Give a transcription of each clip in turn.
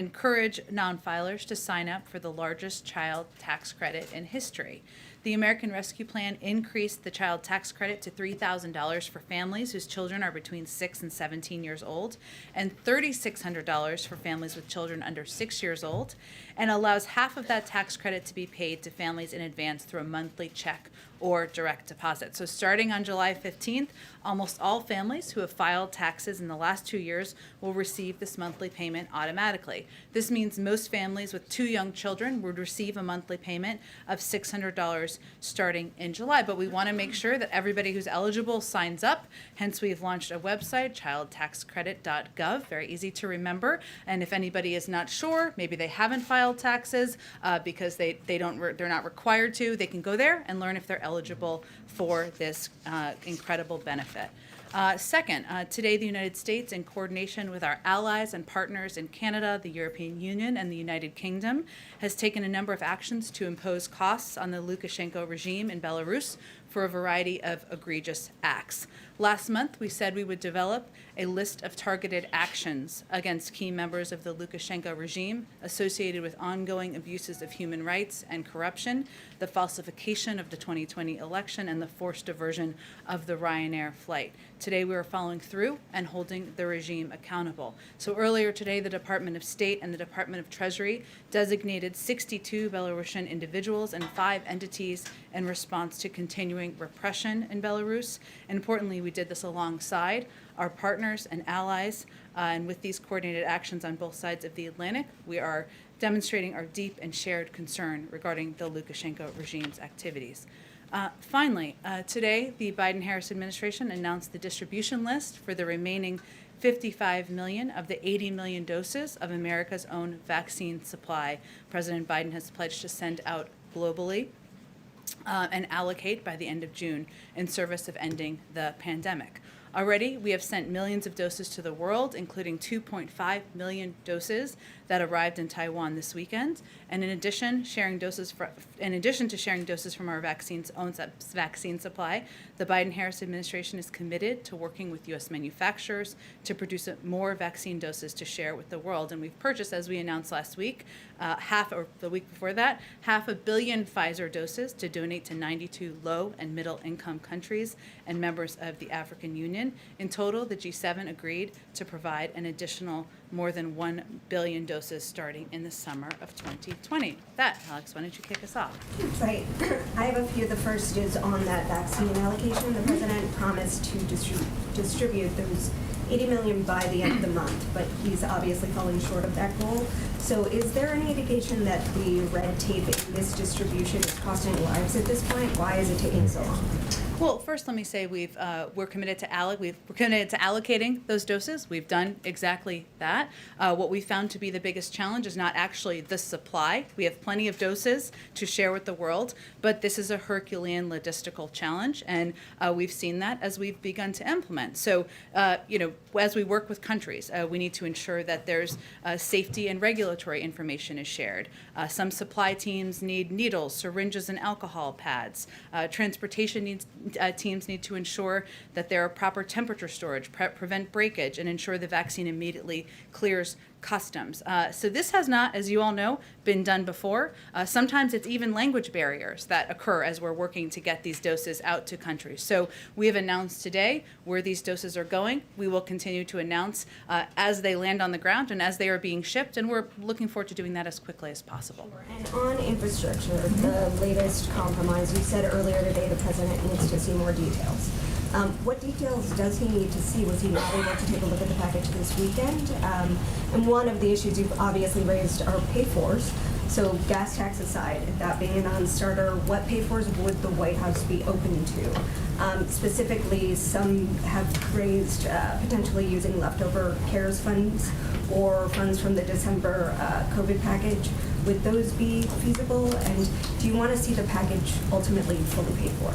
encourage non-filers to sign up for the largest child tax credit in history. The American Rescue Plan increased the child tax credit to $3,000 for families whose children are between 6 and 17 years old, and $3,600 for families with children under 6 years old, and allows half of that tax credit to be paid to families in advance through a monthly check or direct deposit. So starting on July 15th, almost all families who have filed taxes in the last 2 years will receive this monthly payment automatically. This means most families with 2 young children would receive a monthly payment of $600 starting in July. But we want to make sure that everybody who's eligible signs up. Hence, we've launched a website, childtaxcredit.gov, very easy to remember. And if anybody is not sure, maybe they haven't filed taxes because they're not required to, they can go there and learn if they're eligible for this incredible benefit. Second, today the United States, in coordination with our allies and partners in Canada, the European Union, and the United Kingdom, has taken a number of actions to impose costs on the Lukashenko regime in Belarus for a variety of egregious acts. Last month, we said we would develop a list of targeted actions against key members of the Lukashenko regime associated with ongoing abuses of human rights and corruption, the falsification of the 2020 election, and the forced diversion of the Ryanair flight. Today, we are following through and holding the regime accountable. So earlier today, the Department of State and the Department of Treasury designated 62 Belarusian individuals and 5 entities in response to continuing repression in Belarus. And importantly, we did this alongside our partners and allies, and with these coordinated actions on both sides of the Atlantic, we are demonstrating our deep and shared concern regarding the Lukashenko regime's activities. Finally, today, the Biden-Harris administration announced the distribution list for the remaining 55 million of the 80 million doses of America's own vaccine supply President Biden has pledged to send out globally and allocate by the end of June in service of ending the pandemic. Already, we have sent millions of doses to the world, including 2.5 million doses that arrived in Taiwan this weekend. And in addition to sharing doses from our vaccine's own vaccine supply, the Biden-Harris administration is committed to working with U.S. manufacturers to produce more vaccine doses to share with the world. And we've purchased, as we announced last week, the week before that, 500 million Pfizer doses to donate to 92 low and middle income countries and members of the African Union. In total, the G7 agreed to provide an additional more than 1 billion doses starting in the summer of 2020. With that, Alex, why don't you kick us off? Right. I have a few. The first is on that vaccine allocation. The president promised to distribute those 80 million by the end of the month, but he's obviously falling short of that goal. So is there any indication that the red tape in this distribution is costing lives at this point? Why is it taking so long? Well, first, let me say we're committed to allocating those doses. We've done exactly that. What we found to be the biggest challenge is not actually the supply. We have plenty of doses to share with the world, but this is a Herculean logistical challenge, and we've seen that as we've begun to implement. So, as we work with countries, we need to ensure that there's safety and regulatory information is shared. Some supply teams need needles, syringes, and alcohol pads. Transportation teams need to ensure that there are proper temperature storage, prevent breakage, and ensure the vaccine immediately clears customs. So this has not, as you all know, been done before. Sometimes it's even language barriers that occur as we're working to get these doses out to countries. So we have announced today where these doses are going. We will continue to announce as they land on the ground and as they are being shipped, and we're looking forward to doing that as quickly as possible. And on infrastructure, the latest compromise, you said earlier today the president needs to see more details. What details does he need to see? Was he not able to take a look at the package this weekend? And one of the issues you've obviously raised are pay-fors. So gas tax aside, that being a non-starter, what pay-fors would the White House be open to? Specifically, some have raised potentially using leftover CARES funds or funds from the December COVID package. Would those be feasible? And do you want to see the package ultimately fully paid for?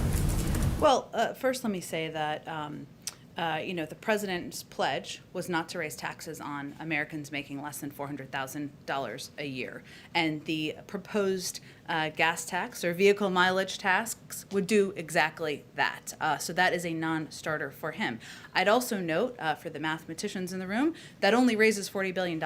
Well, first let me say that the president's pledge was not to raise taxes on Americans making less than $400,000 a year. And the proposed gas tax or vehicle mileage tax would do exactly that. So that is a non-starter for him. I'd also note, for the mathematicians in the room, that only raises $40 billion.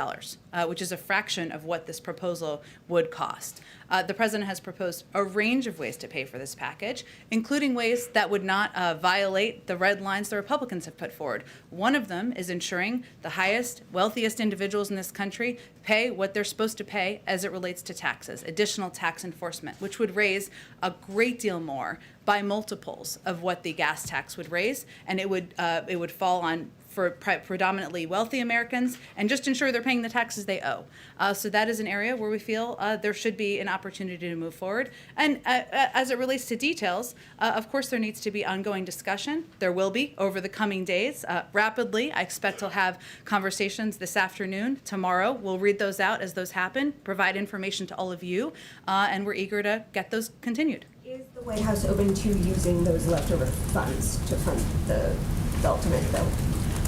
which is a fraction of what this proposal would cost. The president has proposed a range of ways to pay for this package, including ways that would not violate the red lines the Republicans have put forward. One of them is ensuring the highest, wealthiest individuals in this country pay what they're supposed to pay as it relates to taxes, additional tax enforcement, which would raise a great deal more by multiples of what the gas tax would raise, and it would fall on for predominantly wealthy Americans, and just ensure they're paying the taxes they owe. So that is an area where we feel there should be an opportunity to move forward. And as it relates to details, of course there needs to be ongoing discussion. There will be over the coming days. Rapidly, I expect to have conversations this afternoon, tomorrow. We'll read those out as those happen, provide information to all of you, and we're eager to get those continued. Is the White House open to using those leftover funds to fund the ultimate bill?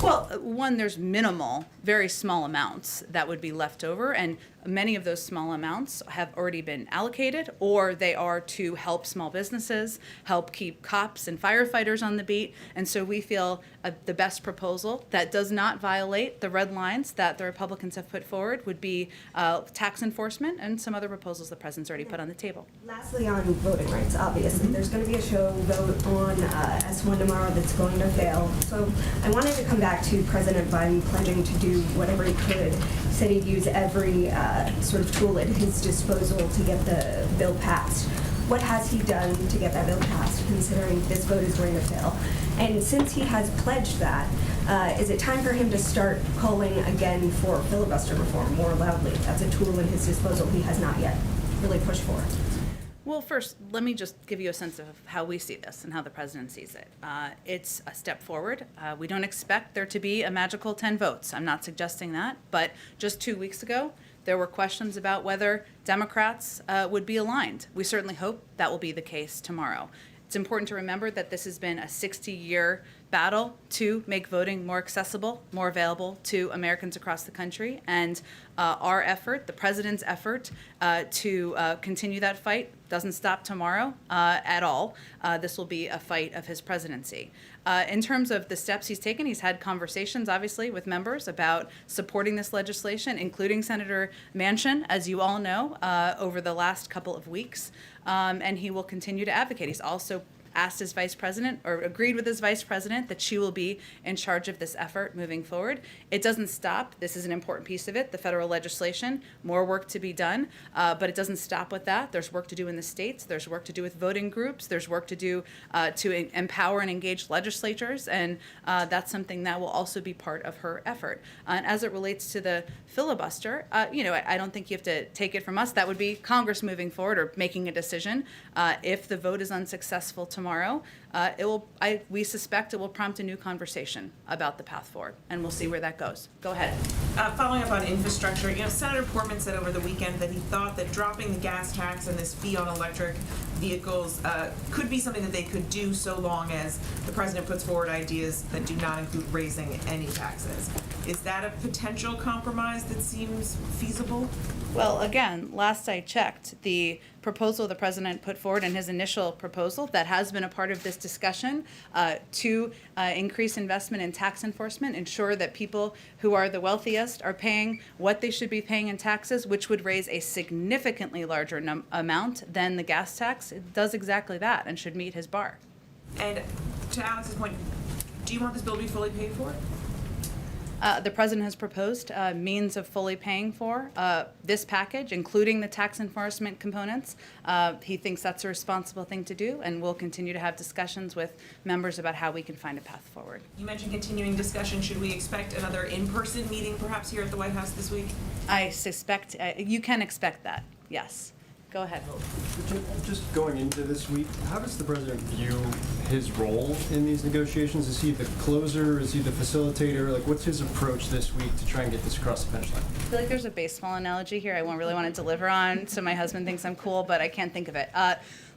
Well, one, there's minimal, very small amounts that would be left over, and many of those small amounts have already been allocated, or they are to help small businesses, help keep cops and firefighters on the beat. And so we feel the best proposal that does not violate the red lines that the Republicans have put forward would be tax enforcement and some other proposals the president's already put on the table. Lastly, on voting rights, obviously, there's going to be a show vote on S1 tomorrow that's going to fail. So I wanted to come back to President Biden pledging to do whatever he could. He said he'd use every sort of tool at his disposal to get the bill passed. What has he done to get that bill passed, considering this vote is going to fail? And since he has pledged that, is it time for him to start calling again for filibuster reform more loudly? That's a tool at his disposal he has not yet really pushed for. Well, first, let me just give you a sense of how we see this and how the president sees it. It's a step forward. We don't expect there to be a magical 10 votes. I'm not suggesting that. But just 2 weeks ago, there were questions about whether Democrats would be aligned. We certainly hope that will be the case tomorrow. It's important to remember that this has been a 60-year battle to make voting more accessible, more available to Americans across the country. And our effort, the president's effort to continue that fight doesn't stop tomorrow at all. This will be a fight of his presidency. In terms of the steps he's taken, he's had conversations, obviously, with members about supporting this legislation, including Senator Manchin, as you all know, over the last couple of weeks. And he will continue to advocate. He's also asked his vice president, or agreed with his vice president, that she will be in charge of this effort moving forward. It doesn't stop. This is an important piece of it, the federal legislation, more work to be done, but it doesn't stop with that. There's work to do in the states. There's work to do with voting groups. There's work to do to empower and engage legislatures, and that's something that will also be part of her effort. And as it relates to the filibuster, I don't think you have to take it from us. That would be Congress moving forward or making a decision. If the vote is unsuccessful tomorrow, we suspect it will prompt a new conversation about the path forward, and we'll see where that goes. Go ahead. Following up on infrastructure, Senator Portman said over the weekend that he thought that dropping the gas tax and this fee on electric vehicles could be something that they could do so long as the president puts forward ideas that do not include raising any taxes. Is that a potential compromise that seems feasible? Well, again, last I checked, the proposal the president put forward in his initial proposal that has been a part of this discussion to increase investment in tax enforcement, ensure that people who are the wealthiest are paying what they should be paying in taxes, which would raise a significantly larger amount than the gas tax. It does exactly that and should meet his bar. And to Alex's point, do you want this bill to be fully paid for? The president has proposed means of fully paying for this package, including the tax enforcement components. He thinks that's a responsible thing to do, and we'll continue to have discussions with members about how we can find a path forward. You mentioned continuing discussion. Should we expect another in-person meeting perhaps here at the White House this week? I suspect you can expect that, yes. Go ahead. Just going into this week, how does the president view his role in these negotiations? Is he the closer? Is he the facilitator? What's his approach this week to try and get this across the finish line? I feel like there's a baseball analogy here I won't really want to deliver on, so my husband thinks I'm cool, but I can't think of it.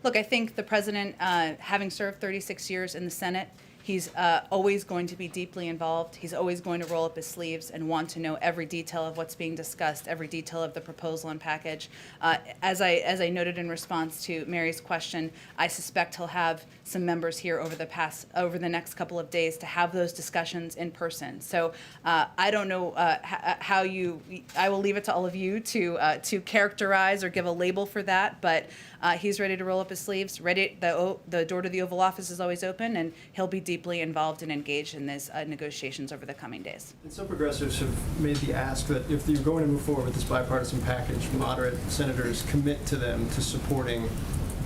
Look, I think the president, having served 36 years in the Senate, He's always going to be deeply involved. He's always going to roll up his sleeves and want to know every detail of what's being discussed, every detail of the proposal and package. As I noted in response to Mary's question, I suspect he'll have some members here over the next couple of days to have those discussions in person. So I don't know how you. I will leave it to all of you to characterize or give a label for that, but he's ready to roll up his sleeves. Ready. The door to the Oval Office is always open, and he'll be deeply involved and engaged in these negotiations over the coming days. And some progressives have made the ask that if you're going to move forward with this bipartisan package, moderate senators commit to them to supporting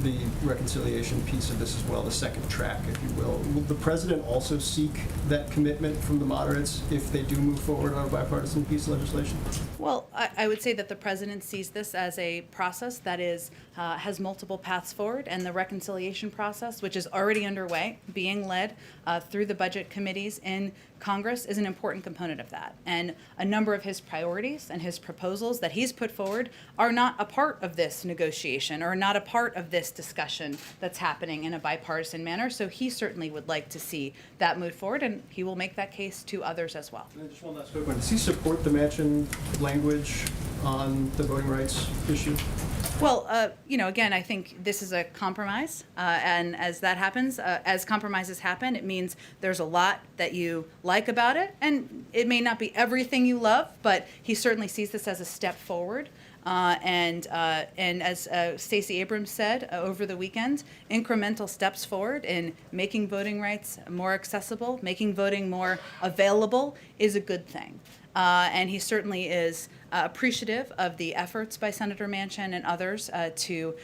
the reconciliation piece of this as well, the second track, if you will. Will the president also seek that commitment from the moderates if they do move forward on a bipartisan piece of legislation? Well, I would say that the president sees this as a process that has multiple paths forward, and the reconciliation process, which is already underway, being led through the budget committees in Congress, is an important component of that. And a number of his priorities and his proposals that he's put forward are not a part of this negotiation or not a part of this discussion that's happening in a bipartisan manner. So he certainly would like to see that move forward, and he will make that case to others as well. And just one last quick one. Does he support the Manchin language on the voting rights issue? Well, again, I think this is a compromise, and as that happens, as compromises happen, it means there's a lot that you like about it, and it may not be everything you love, but he certainly sees this as a step forward. And as Stacey Abrams said over the weekend, incremental steps forward in making voting rights more accessible, making voting more available is a good thing. And he certainly is appreciative of the efforts by Senator Manchin and others to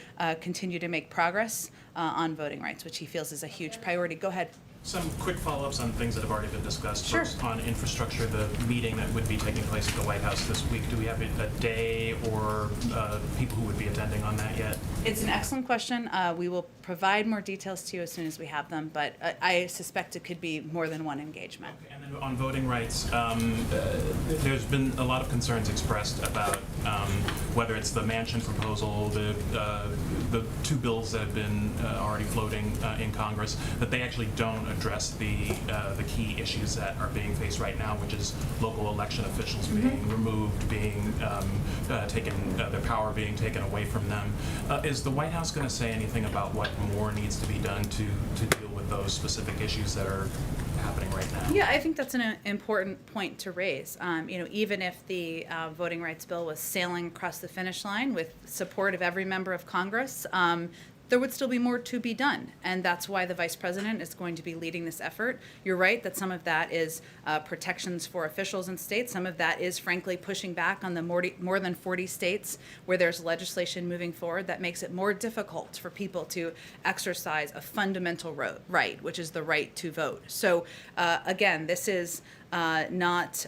continue to make progress on voting rights, which he feels is a huge priority. Go ahead. Some quick follow-ups on things that have already been discussed. Sure. First, on infrastructure, the meeting that would be taking place at the White House this week, do we have a day or people who would be attending on that yet? It's an excellent question. We will provide more details to you as soon as we have them, but I suspect it could be more than one engagement. Okay. And then on voting rights, there's been a lot of concerns expressed about whether it's the Manchin proposal, the two bills that have been already floating in Congress, that they actually don't address the key issues that are being faced right now, which is local election officials being removed, being taken, their power being taken away from them. Is the White House going to say anything about what more needs to be done to deal with those specific issues that are happening right now? Yeah, I think that's an important point to raise. Even if the voting rights bill was sailing across the finish line with support of every member of Congress, there would still be more to be done, and that's why the Vice President is going to be leading this effort. You're right that some of that is protections for officials in states. Some of that is, frankly, pushing back on the more than 40 states where there's legislation moving forward that makes it more difficult for people to exercise a fundamental right, which is the right to vote. So, again, this is not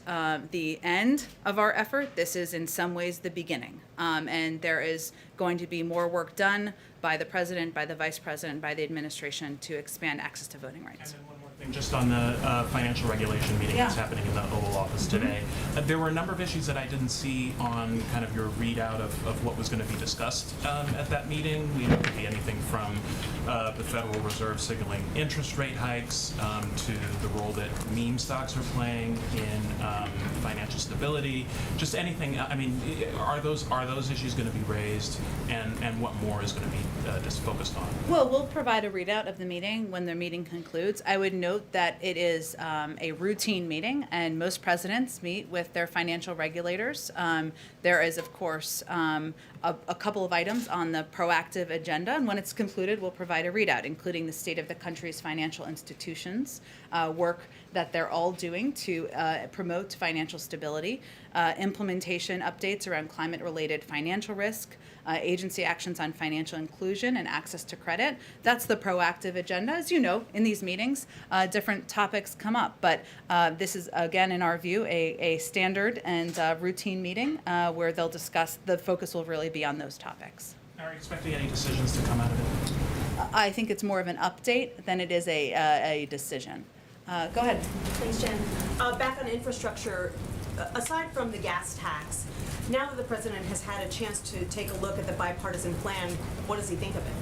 the end of our effort. This is in some ways the beginning. And there is going to be more work done by the President, by the Vice President, by the administration to expand access to voting rights. And then one more thing, just on the financial regulation meeting that's happening in the Oval Office today. There were a number of issues that I didn't see on kind of your readout of what was going to be discussed at that meeting. It could be anything from the Federal Reserve signaling interest rate hikes to the role that meme stocks are playing in financial stability. Just anything. I mean, are those issues going to be raised, and what more is going to be just focused on? Well, we'll provide a readout of the meeting when the meeting concludes. I would note that it is a routine meeting, and most presidents meet with their financial regulators. There is, of course, a couple of items on the proactive agenda, and when it's concluded, we'll provide a readout, including the state of the country's financial institutions, work that they're all doing to promote financial stability, implementation updates around climate-related financial risk, agency actions on financial inclusion and access to credit. That's the proactive agenda. As you know, in these meetings, different topics come up, but this is, again, in our view, a standard and routine meeting where they'll discuss, the focus will really be on those topics. Are you expecting any decisions to come out of it? I think it's more of an update than it is a decision. Go ahead. Thanks, Jen. Back on infrastructure, aside from the gas tax, now that the president has had a chance to take a look at the bipartisan plan, what does he think of it?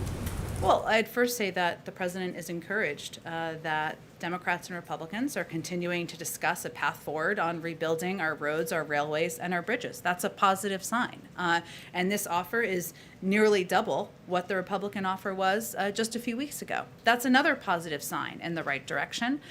Well, I'd first say that the president is encouraged that Democrats and Republicans are continuing to discuss a path forward on rebuilding our roads, our railways, and our bridges. That's a positive sign. And this offer is nearly double what the Republican offer was just a few weeks ago. That's another positive sign in the right direction.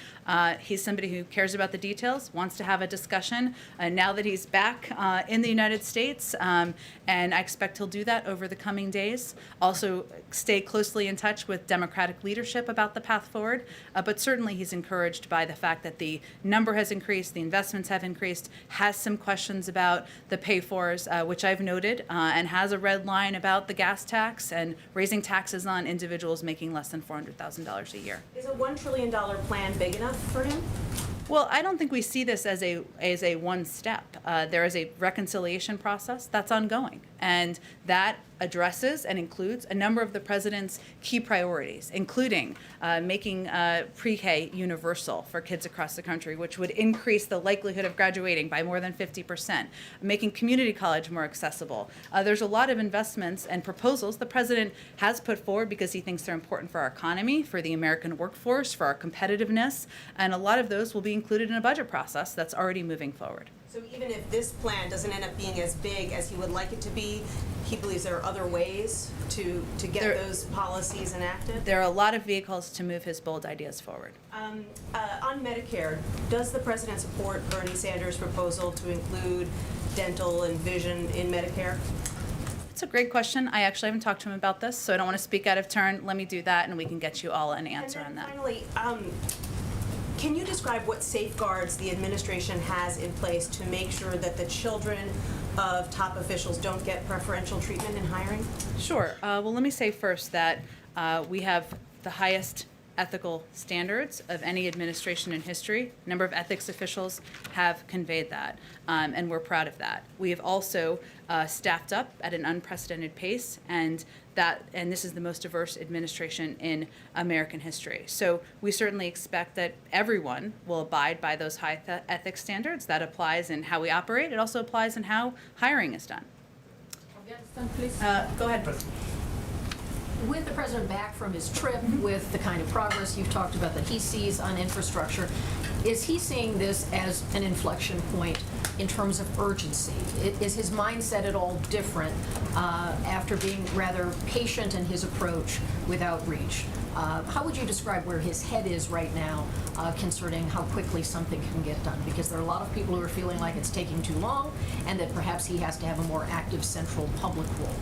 He's somebody who cares about the details, wants to have a discussion now that he's back in the United States, and I expect he'll do that over the coming days. Also, stay closely in touch with Democratic leadership about the path forward, but certainly he's encouraged by the fact that the number has increased, the investments have increased, has some questions about the pay-fors, which I've noted, and has a red line about the gas tax and raising taxes on individuals making less than $400,000 a year. Is a $1 trillion plan big enough for him? Well, I don't think we see this as a one step. There is a reconciliation process that's ongoing, and that addresses and includes a number of the president's key priorities, including making pre-K universal for kids across the country, which would increase the likelihood of graduating by more than 50%, making community college more accessible. There's a lot of investments and proposals the president has put forward because he thinks they're important for our economy, for the American workforce, for our competitiveness, and a lot of those will be included in a budget process that's already moving forward. So even if this plan doesn't end up being as big as he would like it to be, he believes there are other ways to get those policies enacted? There are a lot of vehicles to move his bold ideas forward. On Medicare, does the president support Bernie Sanders' proposal to include dental and vision in Medicare? It's a great question. I actually haven't talked to him about this, so I don't want to speak out of turn. Let me do that, and we can get you all an answer on And that. then finally, can you describe what safeguards the administration has in place to make sure that the children of top officials don't get preferential treatment in hiring? Sure. Well, let me say first that we have the highest ethical standards of any administration in history. A number of ethics officials have conveyed that, and we're proud of that. We have also staffed up at an unprecedented pace, and this is the most diverse administration in American history. So we certainly expect that everyone will abide by those high ethics standards. That applies in how we operate. It also applies in how hiring is done. Please. Go ahead. With the president back from his trip, with the kind of progress you've talked about that he sees on infrastructure, is he seeing this as an inflection point in terms of urgency? Is his mindset at all different after being rather patient in his approach with outreach? How would you describe where his head is right now concerning how quickly something can get done? Because there are a lot of people who are feeling like it's taking too long and that perhaps he has to have a more active central public role.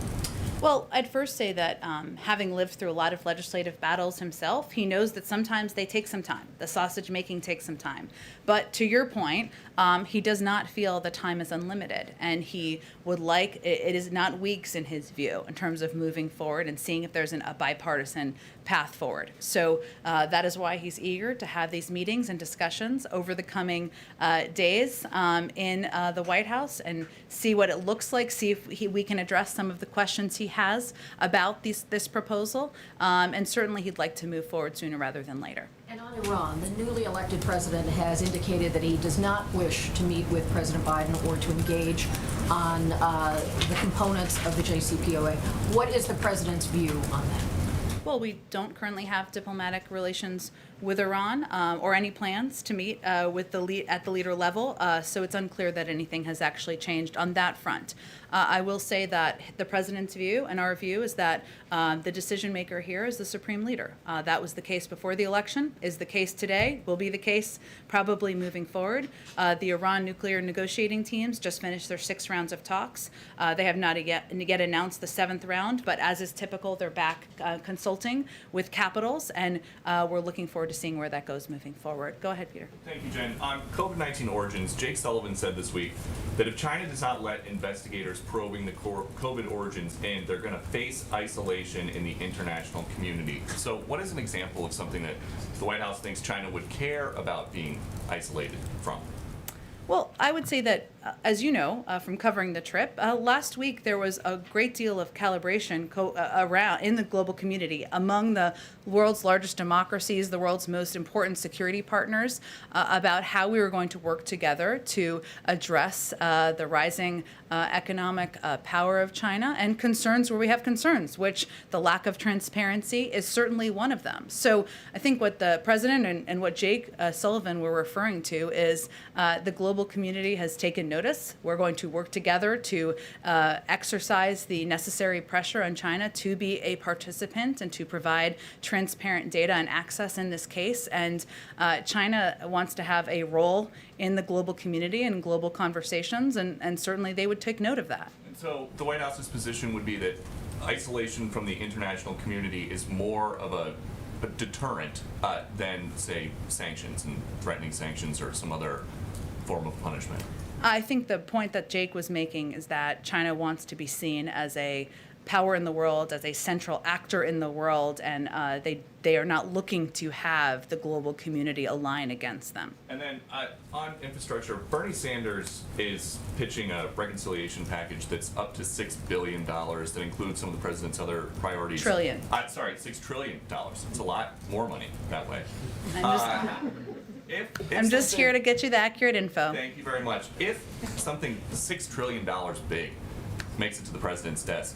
Well, I'd first say that having lived through a lot of legislative battles himself, he knows that sometimes they take some time. The sausage making takes some time. But to your point, he does not feel the time is unlimited, and he would like, it is not weeks in his view in terms of moving forward and seeing if there's a bipartisan path forward. So that is why he's eager to have these meetings and discussions over the coming days in the White House and see what it looks like, see if we can address some of the questions he has about this proposal, and certainly he'd like to move forward sooner rather than later. And on Iran, the newly elected president has indicated that he does not wish to meet with President Biden or to engage on the components of the JCPOA. What is the president's view on that? Well, we don't currently have diplomatic relations with Iran or any plans to meet with at the leader level, so it's unclear that anything has actually changed on that front. I will say that the president's view and our view is that the decision maker here is the supreme leader. That was the case before the election, is the case today, will be the case probably moving forward. The Iran nuclear negotiating teams just finished their 6 rounds of talks. They have not yet announced the 7th round, but as is typical, they're back consulting with capitals, and we're looking forward to seeing where that goes moving forward. Go ahead, Peter. Thank you, Jen. On COVID-19 origins, Jake Sullivan said this week that if China does not let investigators probing the COVID origins in, they're going to face isolation in the international community. So what is an example of something that the White House thinks China would care about being isolated from? Well, I would say that, as you know from covering the trip, last week there was a great deal of calibration around in the global community among the world's largest democracies, the world's most important security partners, about how we were going to work together to address the rising economic power of China and concerns where we have concerns, which the lack of transparency is certainly one of them. So I think what the president and what Jake Sullivan were referring to is the global community has taken notice. We're going to work together to exercise the necessary pressure on China to be a participant and to provide transparent data and access in this case. And China wants to have a role in the global community and global conversations, and certainly they would take note of that. And so the White House's position would be that isolation from the international community is more of a deterrent than, say, sanctions and threatening sanctions or some other form of punishment. I think the point that Jake was making is that China wants to be seen as a power in the world, as a central actor in the world, and they are not looking to have the global community align against them. And then on infrastructure, Bernie Sanders is pitching a reconciliation package that's up to $6 billion that includes some of the president's other priorities. Trillion. Sorry, $6 trillion. It's a lot more money that way. I'm just here to get you the accurate info. Thank you very much. If something $6 trillion big makes it to the president's desk,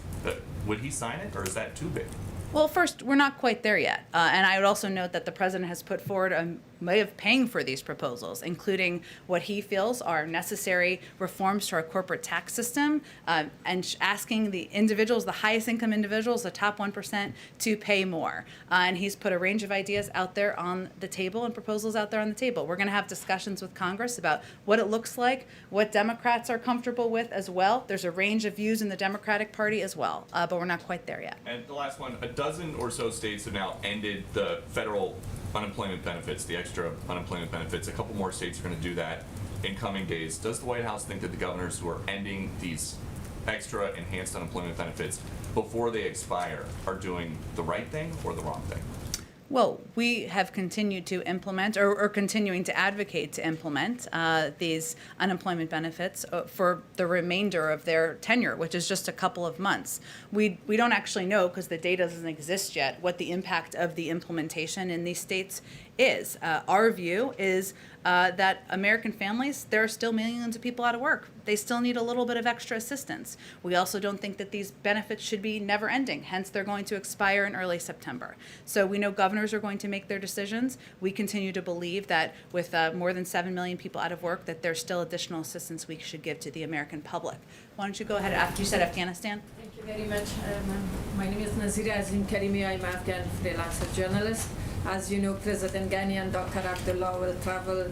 would he sign it, or is that too big? Well, first, we're not quite there yet. And I would also note that the president has put forward a way of paying for these proposals, including what he feels are necessary reforms to our corporate tax system, and asking the individuals, the highest income individuals, the top 1%, to pay more. And he's put a range of ideas out there on the table and proposals out there on the table. We're going to have discussions with Congress about what it looks like, what Democrats are comfortable with as well. There's a range of views in the Democratic Party as well, but we're not quite there yet. And the last one, a dozen or so states have now ended the federal unemployment benefits, the extra unemployment benefits. A couple more states are going to do that in coming days. Does the White House think that the governors who are ending these extra enhanced unemployment benefits before they expire are doing the right thing or the wrong thing? Well, we have continued to implement or continuing to advocate to implement these unemployment benefits for the remainder of their tenure, which is just a couple of months. We don't actually know, because the data doesn't exist yet, what the impact of the implementation in these states is. Our view is that American families, there are still millions of people out of work. They still need a little bit of extra assistance. We also don't think that these benefits should be never ending. Hence, they're going to expire in early September. So we know governors are going to make their decisions. We continue to believe that with more than 7 million people out of work, that there's still additional assistance we should give to the American public. Why don't you go ahead after you said Afghanistan? Thank you very much. My name is Nazira Azim Karimi. I'm Afghan freelancer journalist. As you know, President Ghani and Dr. Abdullah will travel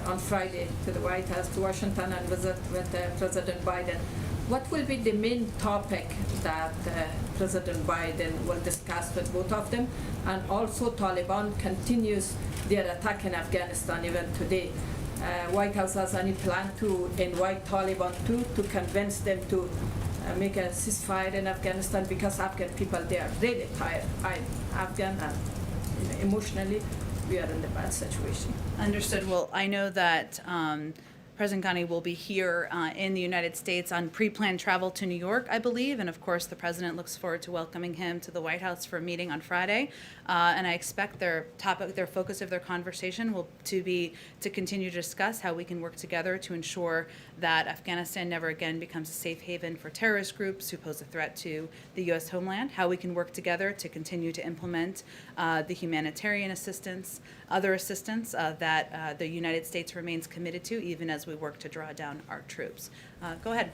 on Friday to the White House, to Washington, and visit with President Biden. What will be the main topic that President Biden will discuss with both of them? And also, Taliban continues their attack in Afghanistan even today. White House has any plan to invite Taliban to convince them to make a ceasefire in Afghanistan, because Afghan people, they are really tired. I'm Afghan, and emotionally we are in a bad situation. Understood. Well, I know that President Ghani will be here in the United States on pre-planned travel to New York, I believe, and of course the President looks forward to welcoming him to the White House for a meeting on Friday. And I expect their focus of their conversation will to continue to discuss how we can work together to ensure that Afghanistan never again becomes a safe haven for terrorist groups who pose a threat to the U.S. homeland, how we can work together to continue to implement the humanitarian assistance, other assistance that the United States remains committed to, even as we work to draw down our troops. Go ahead.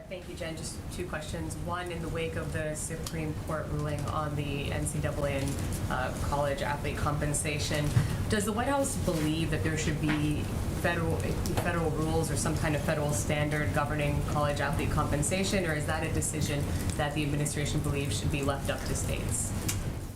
Thank you, Jen. Just two questions. One, in the wake of the Supreme Court ruling on the NCAA and college athlete compensation, does the White House believe that there should be federal rules or some kind of federal standard governing college athlete compensation, or is that a decision that the administration believes should be left up to states?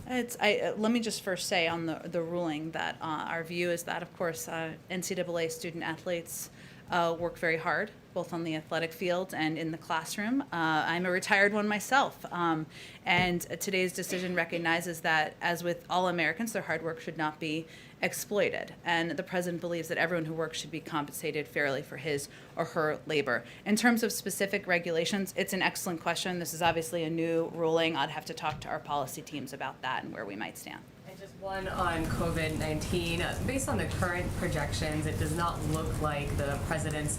Let me just first say on the ruling that our view is that, of course, NCAA student athletes work very hard both on the athletic field and in the classroom. I'm a retired one myself, and today's decision recognizes that, as with all Americans, their hard work should not be exploited, and the president believes that everyone who works should be compensated fairly for his or her labor. In terms of specific regulations, it's an excellent question. This is obviously a new ruling. I'd have to talk to our policy teams about that and where we might stand. And just one on COVID-19. Based on the current projections, it does not look like the president's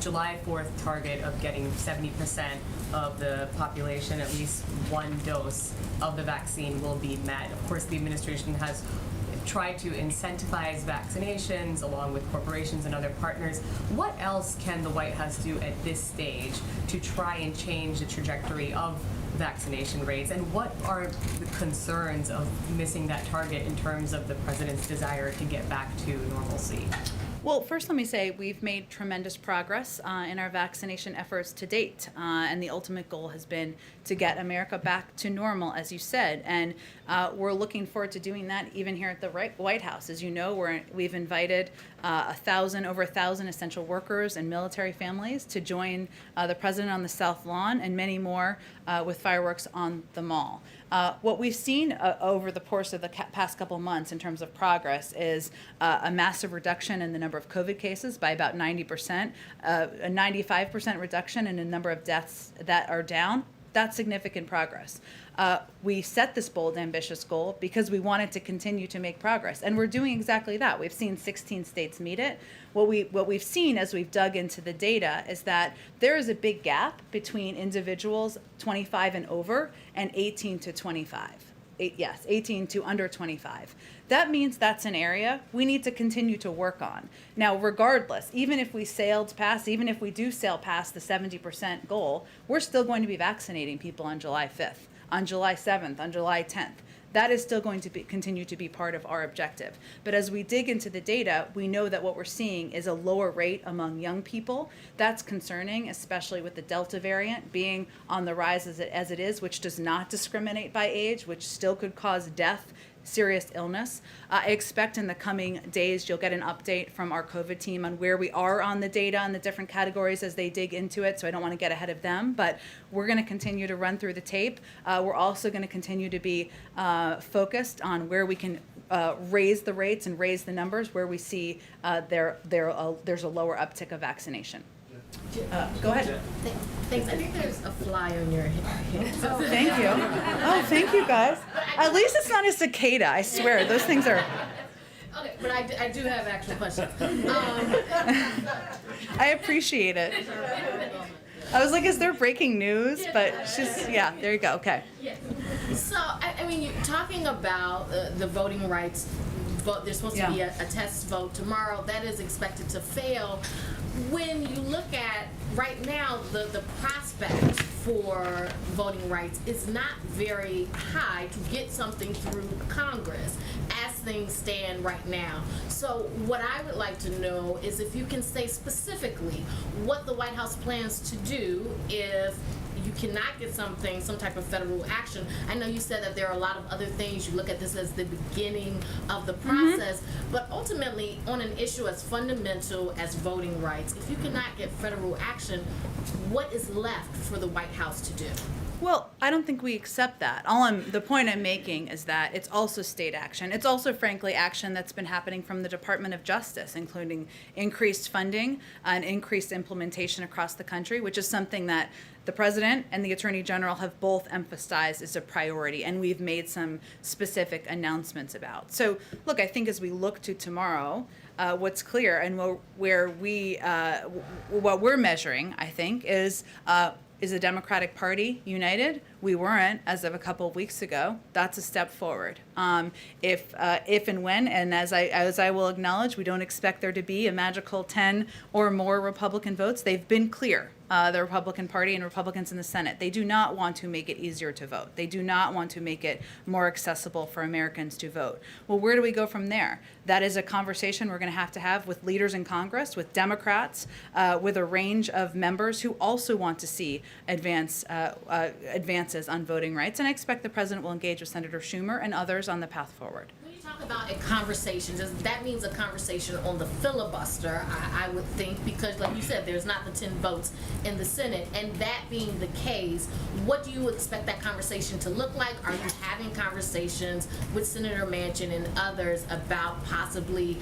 July 4th target of getting 70% of the population at least one dose of the vaccine will be met. Of course, the administration has tried to incentivize vaccinations along with corporations and other partners. What else can the White House do at this stage to try and change the trajectory of vaccination rates? And what are the concerns of missing that target in terms of the president's desire to get back to normalcy? Well, first let me say we've made tremendous progress in our vaccination efforts to date, and the ultimate goal has been to get America back to normal, as you said, and we're looking forward to doing that even here at the White House. As you know, we've invited over 1,000 essential workers and military families to join the president on the South Lawn, and many more with fireworks on the Mall. What we've seen over the course of the past couple months in terms of progress is a massive reduction in the number of COVID cases by about 90%, a 95% reduction in the number of deaths that are down. That's significant progress. We set this bold, ambitious goal because we wanted to continue to make progress, and we're doing exactly that. We've seen 16 states meet it. What we've seen as we've dug into the data is that there is a big gap between individuals 25 and over and 18 to 25. 18 to under 25. That means that's an area we need to continue to work on. Now, regardless, even if we even if we do sail past the 70% goal, we're still going to be vaccinating people on July 5th, on July 7th, on July 10th. That is still going to continue to be part of our objective. But as we dig into the data, we know that what we're seeing is a lower rate among young people. That's concerning, especially with the Delta variant being on the rise as it is, which does not discriminate by age, which still could cause death, serious illness. I expect in the coming days you'll get an update from our COVID team on where we are on the data and the different categories as they dig into it, so I don't want to get ahead of them, but we're going to continue to run through the tape. We're also going to continue to be focused on where we can raise the rates and raise the numbers where we see there's a lower uptick of vaccination. Go ahead. Thanks. I think there's a fly on your head. Oh, thank you. Oh, thank you, guys. At least it's not a cicada. I swear, those things are. Okay, but I do have actual questions. I appreciate it. I was like, is there breaking news? But yeah, there you go. Okay. Yeah. So, I mean, you're talking about the voting rights vote. There's supposed to be a test vote tomorrow. That is expected to fail. When you look at right now, the prospect for voting rights is not very high to get something through Congress as things stand right now. So what I would like to know is if you can say specifically what the White House plans to do if you cannot get some type of federal action. I know you said that there are a lot of other things. You look at this as the beginning of the process, but ultimately on an issue as fundamental as voting rights, if you cannot get federal action, what is left for the White House to do? Well, I don't think we accept that. The point I'm making is that it's also state action. It's also, frankly, action that's been happening from the Department of Justice, including increased funding and increased implementation across the country, which is something that the President and the Attorney General have both emphasized as a priority, and we've made some specific announcements about. So, look, I think as we look to tomorrow, what's clear and what we're measuring, I think, is the Democratic Party united? We weren't as of a couple of weeks ago. That's a step forward. If and when, and as I will acknowledge, we don't expect there to be a magical 10 or more Republican votes. They've been clear the Republican Party and Republicans in the Senate. They do not want to make it easier to vote. They do not want to make it more accessible for Americans to vote. Well, where do we go from there? That is a conversation we're going to have with leaders in Congress, with Democrats, with a range of members who also want to see advances on voting rights. And I expect the president will engage with Senator Schumer and others on the path forward. When you talk about a conversation, that means a conversation on the filibuster, I would think, because like you said, there's not the 10 votes in the Senate. And that being the case, what do you expect that conversation to look like? Are you having conversations with Senator Manchin and others about possibly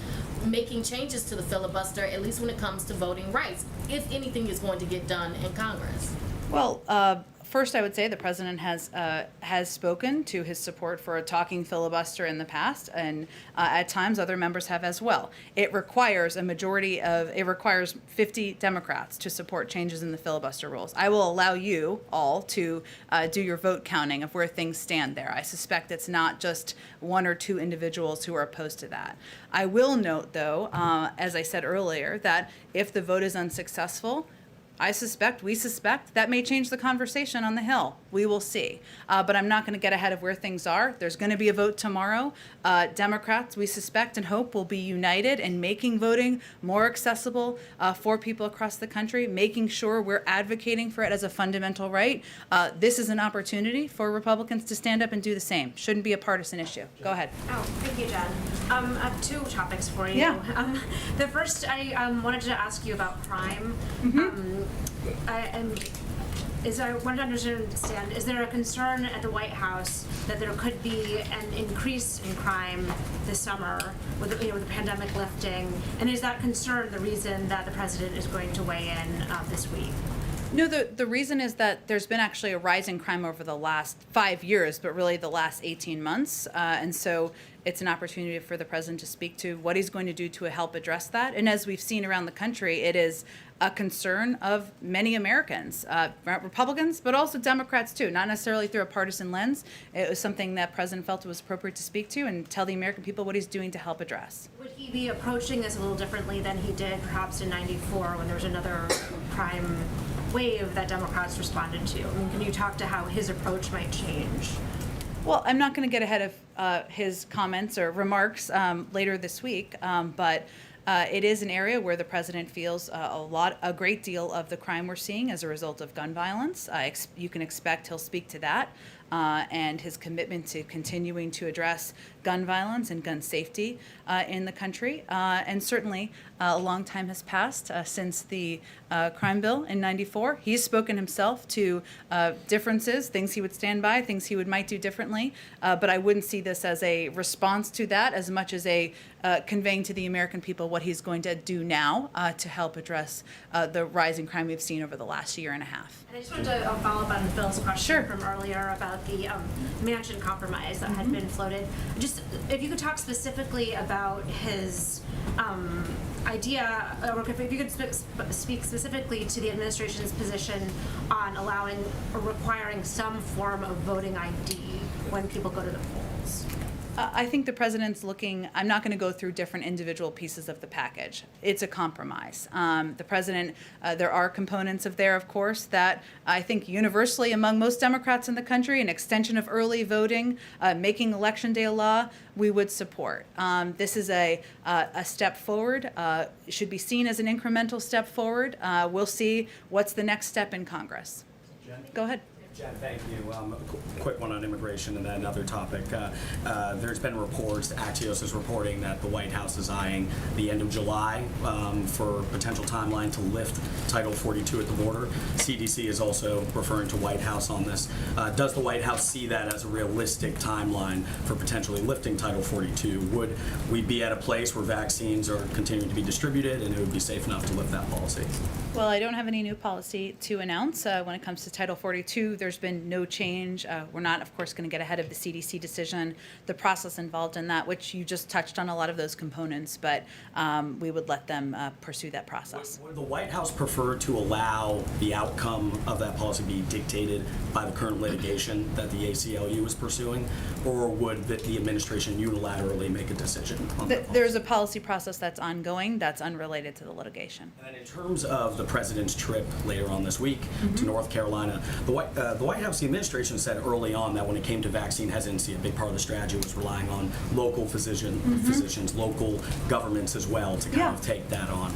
making changes to the filibuster, at least when it comes to voting rights, if anything is going to get done in Congress? Well, first, I would say the president has spoken to his support for a talking filibuster in the past, and at times other members have as well. It requires 50 Democrats to support changes in the filibuster rules. I will allow you all to do your vote counting of where things stand there. I suspect it's not just one or two individuals who are opposed to that. I will note, though, as I said earlier, that if the vote is unsuccessful, we suspect that may change the conversation on the Hill. We will see. But I'm not going to get ahead of where things are. There's going to be a vote tomorrow. Democrats, we suspect and hope, will be united in making voting more accessible for people across the country, making sure we're advocating for it as a fundamental right. This is an opportunity for Republicans to stand up and do the same. Shouldn't be a partisan issue. Go ahead. Oh, thank you, Jen. I have two topics for you. Yeah. The first, I wanted to ask you about crime. I wanted to understand, is there a concern at the White House that there could be an increase in crime this summer with the pandemic lifting? And is that concern the reason that the president is going to weigh in this week? No, the reason is that there's been actually a rise in crime over the last 5 years, but really the last 18 months. And so it's an opportunity for the president to speak to what he's going to do to help address that. And as we've seen around the country, it is a concern of many Americans, Republicans, but also Democrats too, not necessarily through a partisan lens. It was something that President felt it was appropriate to speak to and tell the American people what he's doing to help address. Would he be approaching this a little differently than he did perhaps in '94 when there was another crime wave that Democrats responded to? I mean, can you talk to how his approach might change? Well, I'm not going to get ahead of his comments or remarks later this week, but it is an area where the president feels a great deal of the crime we're seeing as a result of gun violence. You can expect he'll speak to that and his commitment to continuing to address gun violence and gun safety in the country. And certainly a long time has passed since the crime bill in '94. He's spoken himself to differences, things he would stand by, things he might do differently. But I wouldn't see this as a response to that as much as a conveying to the American people what he's going to do now to help address the rising crime we've seen over the last year and a half. And I just wanted to follow up on Phil's question from earlier about the Manchin compromise that had been floated. Just if you could talk specifically about his idea, or if you could speak specifically to the administration's position on allowing or requiring some form of voting ID when people go to the polls. I think the president's looking, I'm not going to go through different individual pieces of the package. It's a compromise. The president, there are components of there, of course, that I think universally among most Democrats in the country, an extension of early voting, making Election Day a law, we would support. This is a step forward, should be seen as an incremental step forward. We'll see what's the next step in Congress. Jen? Go ahead. Jen, thank you. A quick one on immigration and then another topic. There's been reports, Axios is reporting that the White House is eyeing the end of July for potential timeline to lift Title 42 at the border. CDC is also referring to White House on this. Does the White House see that as a realistic timeline for potentially lifting Title 42? Would we be at a place where vaccines are continuing to be distributed and it would be safe enough to lift that policy? Well, I don't have any new policy to announce when it comes to Title 42. there's been no change. We're not, of course, going to get ahead of the CDC decision, the process involved in that, which you just touched on a lot of those components, but we would let them pursue that process. Would the White House prefer to allow the outcome of that policy be dictated by the current litigation that the ACLU is pursuing, or would the administration unilaterally make a decision on that policy? There's a policy process that's ongoing that's unrelated to the litigation. And in terms of the president's trip later on this week to North Carolina, the White House, the administration said early on that when it came to vaccine hesitancy, a big part of the strategy was relying on local physicians, local governments as well to kind of take that on.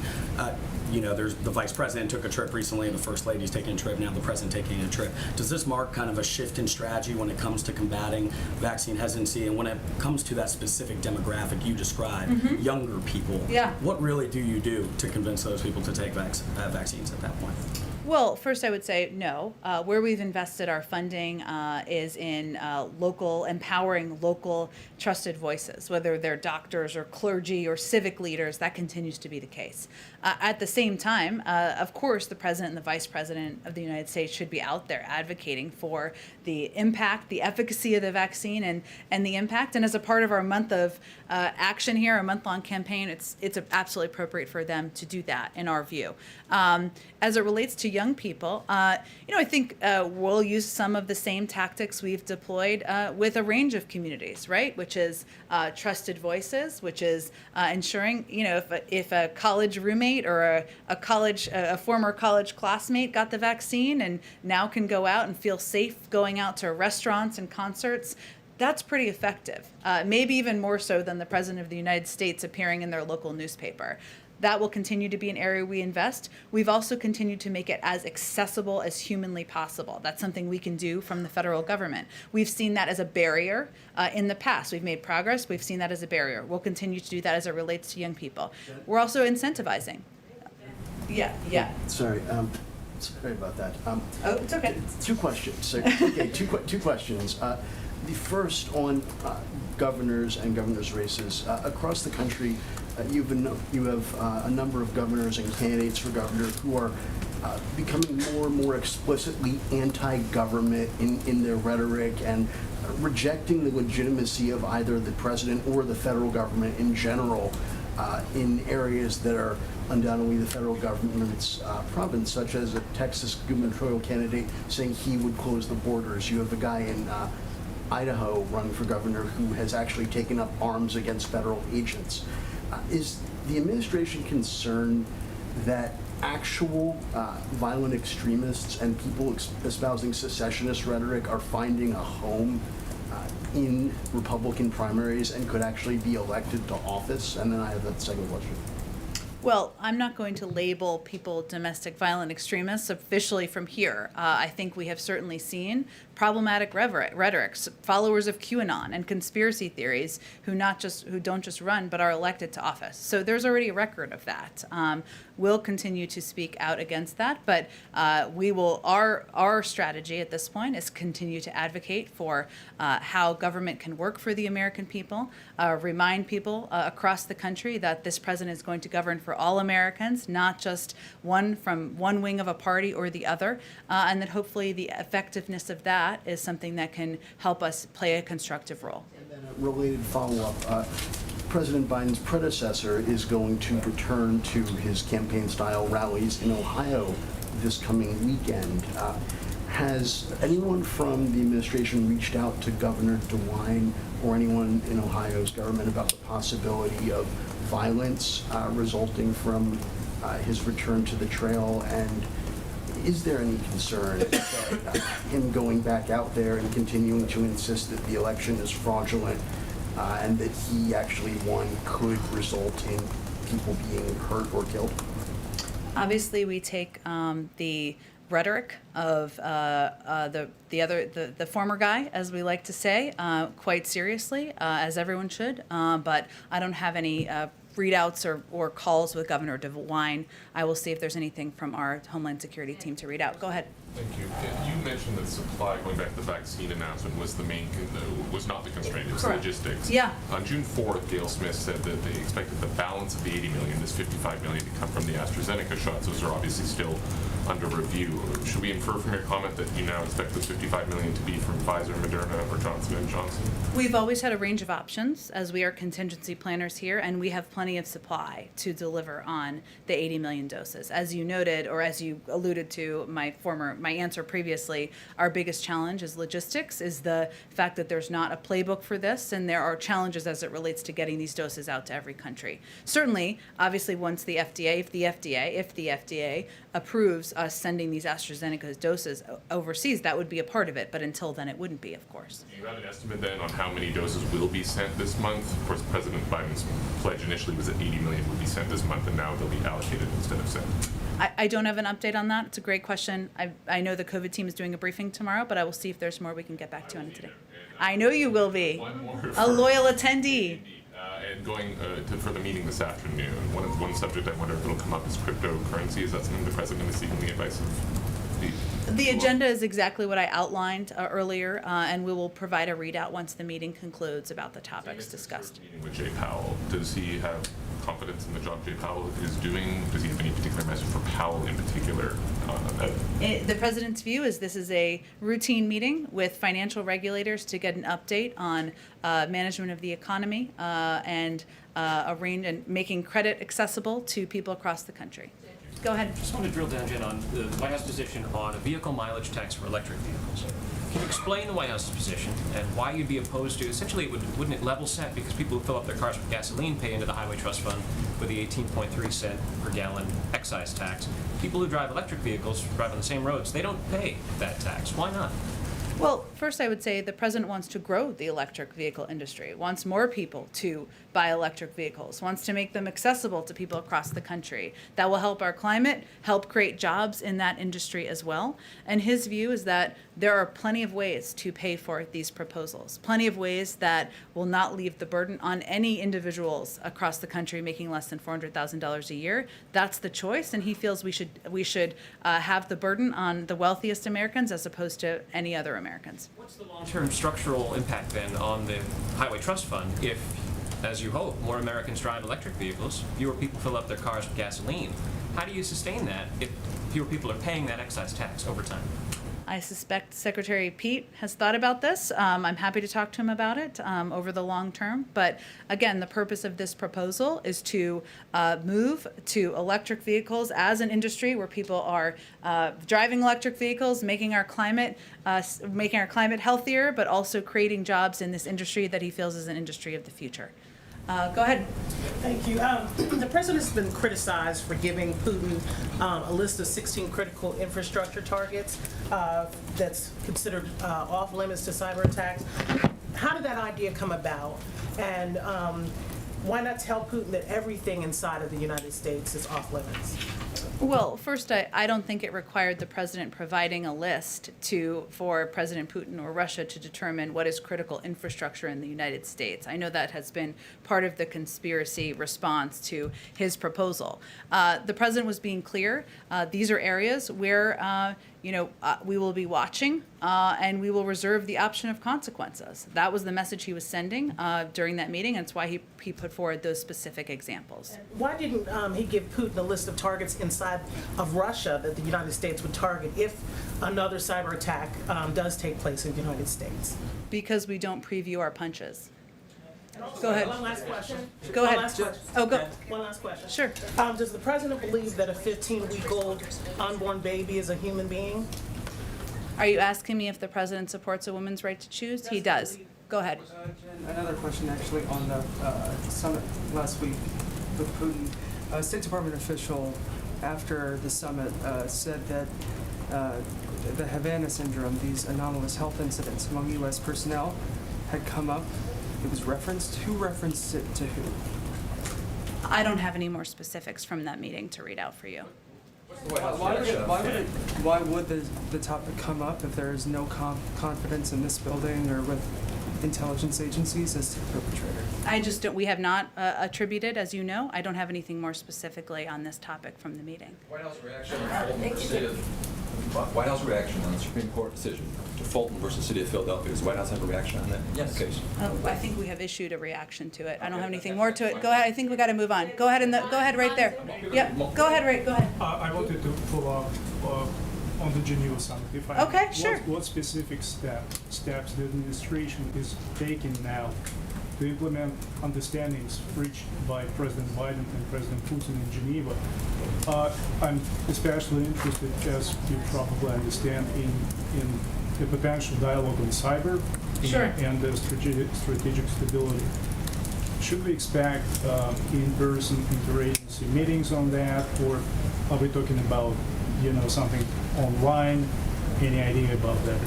There's the vice president took a trip recently, and the first lady's taking a trip, now the president taking a trip. Does this mark kind of a shift in strategy when it comes to combating vaccine hesitancy, and when it comes to that specific demographic you described, younger people? Yeah. What really do you do to convince those people to take vaccines at that point? Well, first I would say no. Where we've invested our funding is in empowering local trusted voices, whether they're doctors or clergy or civic leaders. That continues to be the case. At the same time, of course, the president and the vice president of the United States should be out there advocating for the impact, the efficacy of the vaccine, and the impact. And as a part of our month of action here, a month-long campaign, it's absolutely appropriate for them to do that, in our view. As it relates to young people, I think we'll use some of the same tactics we've deployed with a range of communities, right? Which is trusted voices, which is ensuring, if a college roommate or a former college classmate got the vaccine and now can go out and feel safe going out to restaurants and concerts, that's pretty effective. Maybe even more so than the President of the United States appearing in their local newspaper. That will continue to be an area we invest. We've also continued to make it as accessible as humanly possible. That's something we can do from the federal government. We've seen that as a barrier in the past. We've made progress. We've seen that as a barrier. We'll continue to do that as it relates to young people. We're also incentivizing. Yeah. Sorry about that. Oh, it's okay. Two questions. So, two questions. The first on governors and governors' races. Across the country, you have a number of governors and candidates for governor who are becoming more and more explicitly anti-government in their rhetoric and rejecting the legitimacy of either the president or the federal government in general in areas that are undoubtedly the federal government's province, such as a Texas gubernatorial candidate saying he would close the borders. You have a guy in Idaho running for governor who has actually taken up arms against federal agents. Is the administration concerned that actual violent extremists and people espousing secessionist rhetoric are finding a home in Republican primaries and could actually be elected to office? And then I have that second question. Well, I'm not going to label people domestic violent extremists officially from here. I think we have certainly seen problematic rhetoric, followers of QAnon and conspiracy theories who don't just run but are elected to office. So there's already a record of that. We'll continue to speak out against that, but our strategy at this point is continue to advocate for how government can work for the American people, remind people across the country that this president is going to govern for all Americans, not just one from one wing of a party or the other, and that hopefully the effectiveness of that is something that can help us play a constructive role. And then a related follow-up. President Biden's predecessor is going to return to his campaign-style rallies in Ohio this coming weekend. Has anyone from the administration reached out to Governor DeWine or anyone in Ohio's government about the possibility of violence resulting from his return to the trail? And is there any concern that him going back out there and continuing to insist that the election is fraudulent and that he actually won could result in people being hurt or killed? Obviously, we take the rhetoric of the former guy, as we like to say, quite seriously, as everyone should. But I don't have any readouts or calls with Governor DeWine. I will see if there's anything from our Homeland Security team to read out. Go ahead. Thank you. You mentioned that supply, going back to the vaccine announcement, was the main, was not the constraint, it was Correct. logistics. Yeah. On June 4th, Gail Smith said that they expected the balance of the 80 million, this 55 million, to come from the AstraZeneca shots. Those are obviously still under review. Should we infer from your comment that you now expect the 55 million to be from Pfizer, Moderna, or Johnson & Johnson? We've always had a range of options as we are contingency planners here, and we have plenty of supply to deliver on the 80 million doses. As you noted, or as you alluded to my answer previously, our biggest challenge is logistics, is the fact that there's not a playbook for this, and there are challenges as it relates to getting these doses out to every country. Certainly, obviously, once the FDA, if the FDA approves us sending these AstraZeneca doses overseas, that would be a part of it, but until then, it wouldn't be, of course. Do you have an estimate then on how many doses will be sent this month? Of course, President Biden's pledge initially was that 80 million would be sent this month, and now they'll be allocated instead of sent. I don't have an update on that. It's a great question. I know the COVID team is doing a briefing tomorrow, but I will see if there's more we can get back to on it today. I know you will be. One more A loyal attendee. And going for the meeting this afternoon, one subject I wonder if it'll come up is cryptocurrency. Is that something the president is seeking the advice of The agenda is exactly what I outlined earlier, and we will provide a readout once the meeting concludes about the topics discussed. Meeting with Jay Powell, does he have confidence in the job Jay Powell is doing? Does he have any particular message for Powell in particular? The president's view is this is a routine meeting with financial regulators to get an update on management of the economy and making credit accessible to people across the country. Go ahead. Just want to drill down, Jen, on the White House position on a vehicle mileage tax for electric vehicles. Can you explain the White House's position and why you'd be opposed to, essentially, wouldn't it level set because people who fill up their cars with gasoline pay into the Highway Trust Fund with the 18.3 cent per gallon excise tax. People who drive electric vehicles drive on the same roads, they don't pay that tax. Why not? Well, first I would say the president wants to grow the electric vehicle industry, wants more people to buy electric vehicles, wants to make them accessible to people across the country. That will help our climate, help create jobs in that industry as well. And his view is that there are plenty of ways to pay for these proposals, plenty of ways that will not leave the burden on any individuals across the country making less than $400,000 a year. That's the choice, and he feels we should have the burden on the wealthiest Americans as opposed to any other Americans. What's the long-term structural impact then on the Highway Trust Fund if, as you hope, more Americans drive electric vehicles, fewer people fill up their cars with gasoline? How do you sustain that if fewer people are paying that excise tax over time? I suspect Secretary Pete has thought about this. I'm happy to talk to him about it over the long term. But again, the purpose of this proposal is to move to electric vehicles as an industry where people are driving electric vehicles, making our climate healthier, but also creating jobs in this industry that he feels is an industry of the future. Go ahead. Thank you. The president's been criticized for giving Putin a list of 16 critical infrastructure targets that's considered off limits to cyber attacks. How did that idea come about? And why not tell Putin that everything inside of the United States is off limits? Well, first, I don't think it required the president providing a list for President Putin or Russia to determine what is critical infrastructure in the United States. I know that has been part of the conspiracy response to his proposal. The president was being clear. These are areas where we will be watching and we will reserve the option of consequences. That was the message he was sending during that meeting, and that's why he put forward those specific examples. Why didn't he give Putin a list of targets inside of Russia that the United States would target if another cyber attack does take place in the United States? Because we don't preview our punches. Go ahead. One last question. Go ahead. One last question. Oh, go. One last question. Sure. Does the president believe that a 15-week-old unborn baby is a human being? Are you asking me if the president supports a woman's right to choose? He does. Go ahead. Jen, another question actually on the summit last week with Putin. A State Department official after the summit said that the Havana syndrome, these anomalous health incidents among U.S. personnel, had come up. It was referenced. Who referenced it to who? I don't have any more specifics from that meeting to read out for you. Why would the topic come up if there is no confidence in this building or with intelligence agencies as to the perpetrator? I just don't. We have not attributed, as you know. I don't have anything more specifically on this topic from the meeting. White House reaction on the state of White House reaction on the Supreme Court decision to Fulton versus City of Philadelphia. Does the White House have a reaction on that case? I think we have issued a reaction to it. I don't have anything more to it. Go ahead. I think we got to move on. Go ahead go ahead right there. Yep. Go ahead, Ray. Go ahead. I wanted to follow up on the Geneva summit. If I Okay, sure. What specific steps the administration is taking now to implement understandings reached by President Biden and President Putin in Geneva? I'm especially interested, as you probably understand, in the potential dialogue on cyber and the strategic stability. Should we expect in-person interagency meetings on that, or are we talking about, something online? Any idea about that?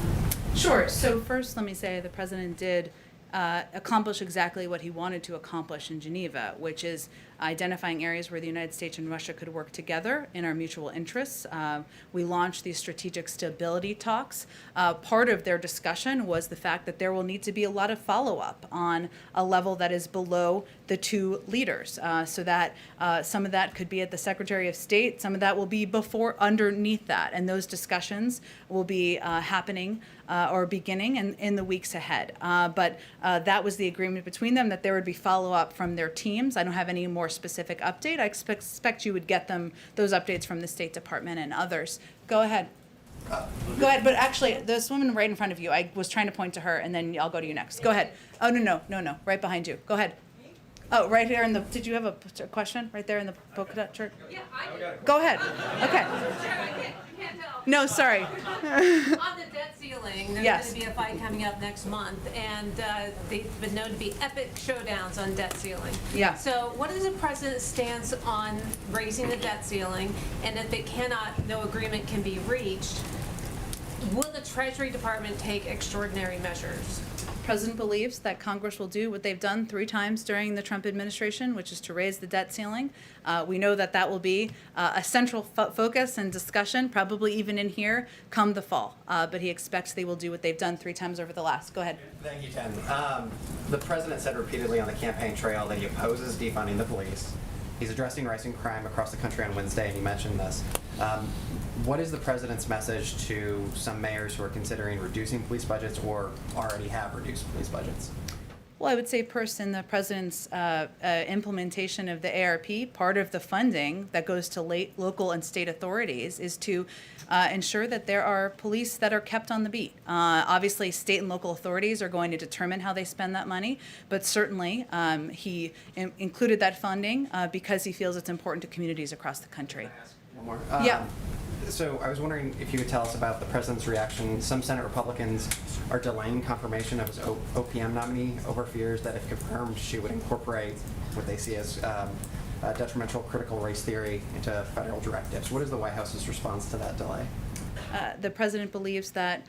Sure. So first, let me say the president did accomplish exactly what he wanted to accomplish in Geneva, which is identifying areas where the United States and Russia could work together in our mutual interests. We launched these strategic stability talks. Part of their discussion was the fact that there will need to be a lot of follow-up on a level that is below the two leaders, so that some of that could be at the Secretary of State, some of that will be underneath that, and those discussions will be happening or beginning in the weeks ahead. But that was the agreement between them, that there would be follow-up from their teams. I don't have any more specific update. I expect you would get those updates from the State Department and others. Go ahead. Go ahead, but actually, this woman right in front of you, I was trying to point to her, and then I'll go to you next. Go ahead. Oh, no, right behind you. Go ahead. Oh, right here did you have a question? Right there in the polka dot shirt? Yeah, I do. Go ahead. Okay. You can't tell. No, sorry. On the debt ceiling, there's Yes. going to be a fight coming up next month, and they've been known to be epic showdowns on debt ceiling. Yeah. So what is the president's stance on raising the debt ceiling, and if no agreement can be reached, will the Treasury Department take extraordinary measures? The president believes that Congress will do what they've done 3 times during the Trump administration, which is to raise the debt ceiling. We know that will be a central focus and discussion, probably even in here, come the fall. But he expects they will do what they've done 3 times over the last. Go ahead. Thank you, Jen. The president said repeatedly on the campaign trail that he opposes defunding the police. He's addressing rising crime across the country on Wednesday, and you mentioned this. What is the president's message to some mayors who are considering reducing police budgets or already have reduced police budgets? Well, I would say first, in the president's implementation of the ARP, part of the funding that goes to local and state authorities is to ensure that there are police that are kept on the beat. Obviously, state and local authorities are going to determine how they spend that money, but certainly he included that funding because he feels it's important to communities across the country. One more. Yeah. So I was wondering if you could tell us about the president's reaction. Some Senate Republicans are delaying confirmation of his OPM nominee over fears that if confirmed, she would incorporate what they see as detrimental critical race theory into federal directives. What is the White House's response to that delay? The president believes that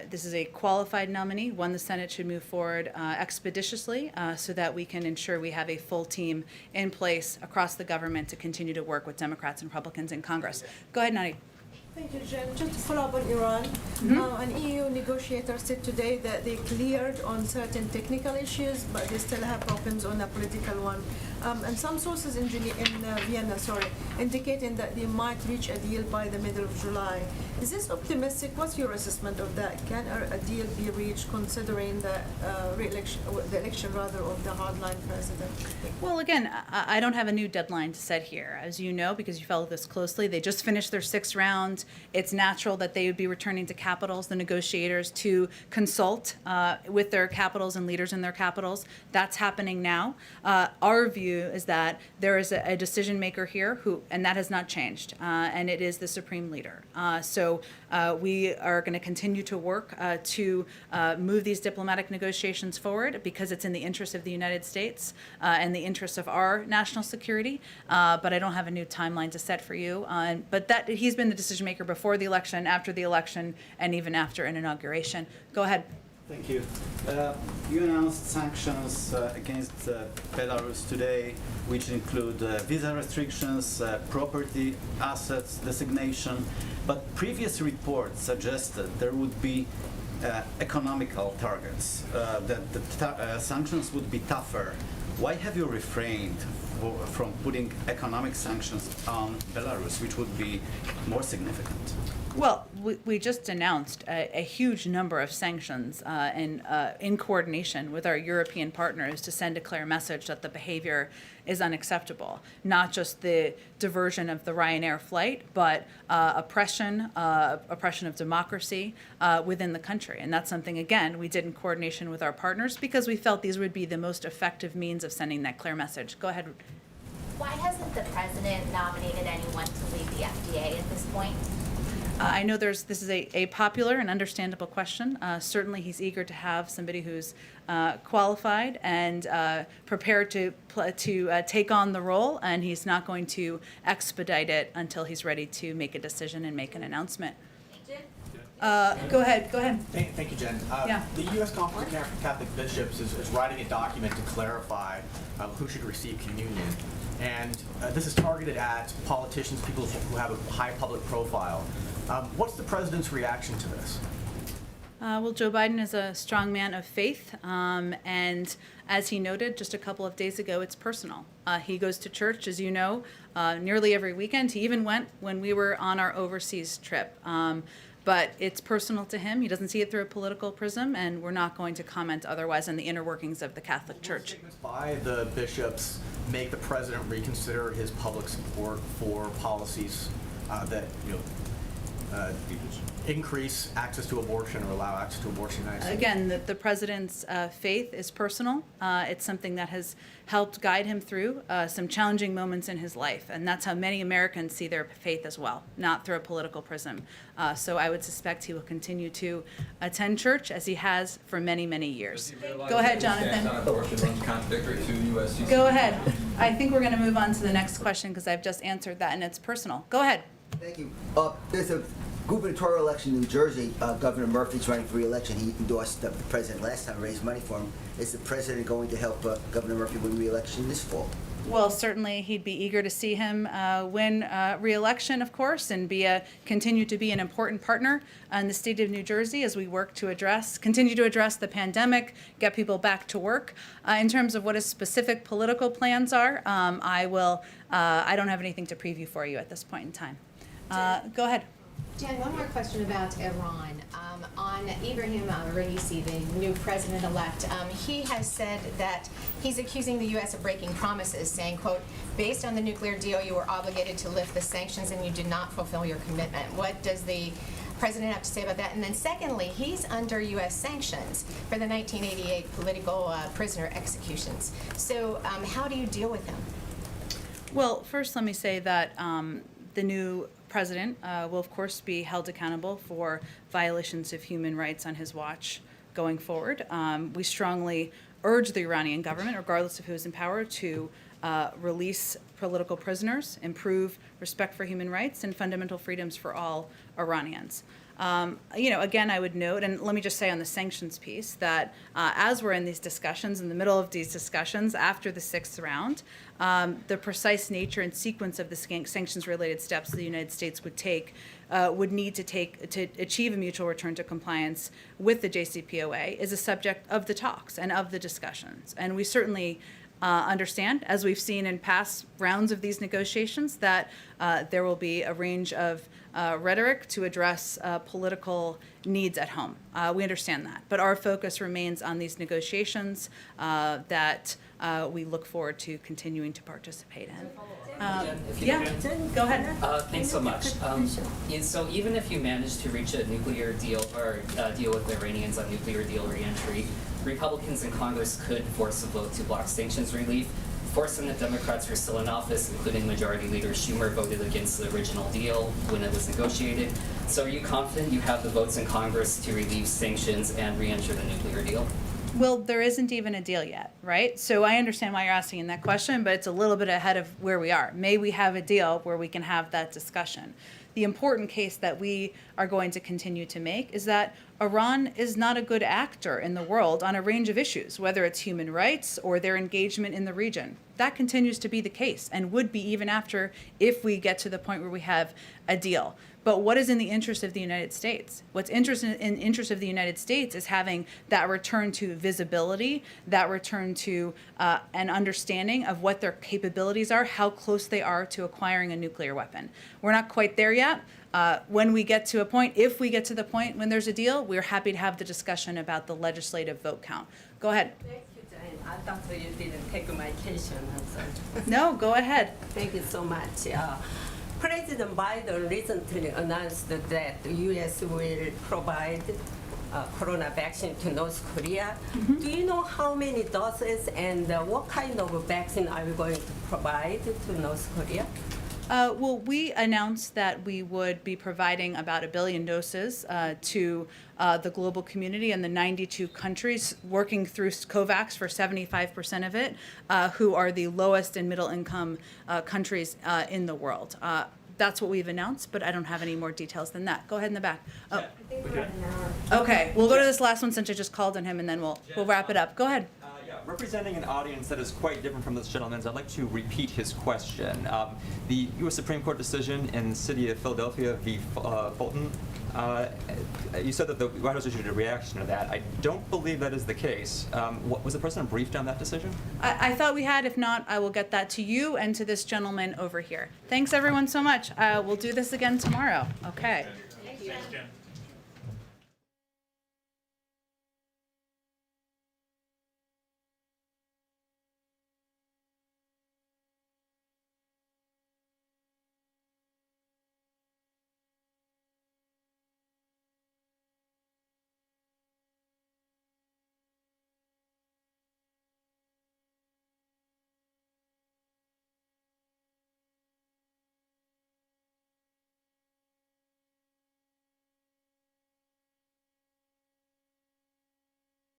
this is a qualified nominee, one the Senate should move forward expeditiously so that we can ensure we have a full team in place across the government to continue to work with Democrats and Republicans in Congress. Go ahead, Nadi. Thank you, Jen. Just to follow up on Iran, an EU negotiator said today that they cleared on certain technical issues, but they still have problems on a political one. And some sources in Vienna, indicating that they might reach a deal by the middle of July. Is this optimistic? What's your assessment of that? Can a deal be reached considering the election of the hardline president? Well, again, I don't have a new deadline to set here. As you know, because you follow this closely, they just finished their 6th round. It's natural that they would be returning to capitals, the negotiators, to consult with their capitals and leaders in their capitals. That's happening now. Our view is that there is a decision maker here and that has not changed, and it is the supreme leader. So we are going to continue to work to move these diplomatic negotiations forward because it's in the interest of the United States and the interest of our national security. But I don't have a new timeline to set for you. But that he's been the decision maker before the election, after the election, and even after an inauguration. Go ahead. Thank you. You announced sanctions against Belarus today, which include visa restrictions, property, assets, designation. But previous reports suggested there would be economical targets, that the sanctions would be tougher. Why have you refrained from putting economic sanctions on Belarus, which would be more significant? Well, we just announced a huge number of sanctions in coordination with our European partners to send a clear message that the behavior is unacceptable. Not just the diversion of the Ryanair flight, but oppression of democracy within the country. And that's something, again, we did in coordination with our partners because we felt these would be the most effective means of sending that clear message. Go ahead. Why hasn't the president nominated anyone to lead the FDA at this point? I know this is a popular and understandable question. Certainly he's eager to have somebody who's qualified and prepared to take on the role, and he's not going to expedite it until he's ready to make a decision and make an announcement. Go ahead. Thank you, Jen. Yeah. The U.S. Conference of Catholic Bishops is writing a document to clarify who should receive communion. And this is targeted at politicians, people who have a high public profile. What's the president's reaction to this? Well, Joe Biden is a strong man of faith, and as he noted just a couple of days ago, it's personal. He goes to church, as you know, nearly every weekend. He even went when we were on our overseas trip. But it's personal to him. He doesn't see it through a political prism, and we're not going to comment otherwise on the inner workings of the Catholic Church. Statements by the bishops make the president reconsider his public support for policies that increase access to abortion or allow access to abortion in the United States. Again, the president's faith is personal. It's something that has helped guide him through some challenging moments in his life, and that's how many Americans see their faith as well, not through a political prism. So I would suspect he will continue to attend church as he has for many, many years. Go ahead, Jonathan. Contradictory to U.S. Go ahead. I think we're going to move on to the next question because I've just answered that, and it's personal. Go ahead. Thank you. There's a gubernatorial election in New Jersey. Governor Murphy's running for re-election. He endorsed the president last time, raised money for him. Is the president going to help Governor Murphy win re-election this fall? Well, certainly he'd be eager to see him win re-election, of course, and continue to be an important partner in the state of New Jersey as we work to continue to address the pandemic, get people back to work. In terms of what his specific political plans are, I don't have anything to preview for you at this point in time. Go ahead. Jen, one more question about Iran. On Ibrahim Raisi, the new president-elect, he has said that he's accusing the U.S. of breaking promises, saying, quote, based on the nuclear deal, you were obligated to lift the sanctions and you did not fulfill your commitment. What does the president have to say about that? And then secondly, he's under U.S. sanctions for the 1988 political prisoner executions. So how do you deal with him? Well, first let me say that the new president will, of course, be held accountable for violations of human rights on his watch going forward. We strongly urge the Iranian government, regardless of who is in power, to release political prisoners, improve respect for human rights and fundamental freedoms for all Iranians. Again, I would note, and let me just say on the sanctions piece, that as we're in these discussions, in the middle of these discussions, after the sixth round, the precise nature and sequence of the sanctions-related steps the United States would need to take to achieve a mutual return to compliance with the JCPOA is a subject of the talks and of the discussions. And we certainly understand, as we've seen in past rounds of these negotiations, that there will be a range of rhetoric to address political needs at home. We understand that. But our focus remains on these negotiations that we look forward to continuing to participate in. Go ahead. Thanks so much. So even if you manage to reach a nuclear deal or deal with the Iranians on nuclear deal re-entry, Republicans in Congress could force a vote to block sanctions relief. Four Senate Democrats who are still in office, including Majority Leader Schumer, voted against the original deal when it was negotiated. So are you confident you have the votes in Congress to relieve sanctions and re-enter the nuclear deal? Well, there isn't even a deal yet, right? So I understand why you're asking that question, but it's a little bit ahead of where we are. May we have a deal where we can have that discussion? The important case that we are going to continue to make is that Iran is not a good actor in the world on a range of issues, whether it's human rights or their engagement in the region. That continues to be the case and would be even if we get to the point where we have a deal. But what is in the interest of the United States? What's in interest of the United States is having that return to visibility, that return to an understanding of what their capabilities are, how close they are to acquiring a nuclear weapon. We're not quite there yet. When we get to a point, if we get to the point when there's a deal, we're happy to have the discussion about the legislative vote count. Go ahead. Thank you, Jen. I thought you didn't take my question. No, go ahead. Thank you so much. President Biden recently announced that the U.S. will provide corona vaccine to North Korea. Do you know how many doses and what kind of vaccine are we going to provide to North Korea? Well, we announced that we would be providing about 1 billion doses to the global community and the 92 countries working through COVAX for 75% of it, who are the lowest and middle income countries in the world. That's what we've announced, but I don't have any more details than that. Go ahead in the back. Oh. Okay, we'll go to this last one since I just called on him, and then we'll wrap it up. Go ahead. Representing an audience that is quite different from this gentleman's, I'd like to repeat his question. The U.S. Supreme Court decision in the city of Philadelphia v. Fulton, you said that the White House issued a reaction to that. I don't believe that is the case. Was the president briefed on that decision? I thought we had. If not, I will get that to you and to this gentleman over here. Thanks, everyone, so much. We'll do this again tomorrow. Okay. Thank you.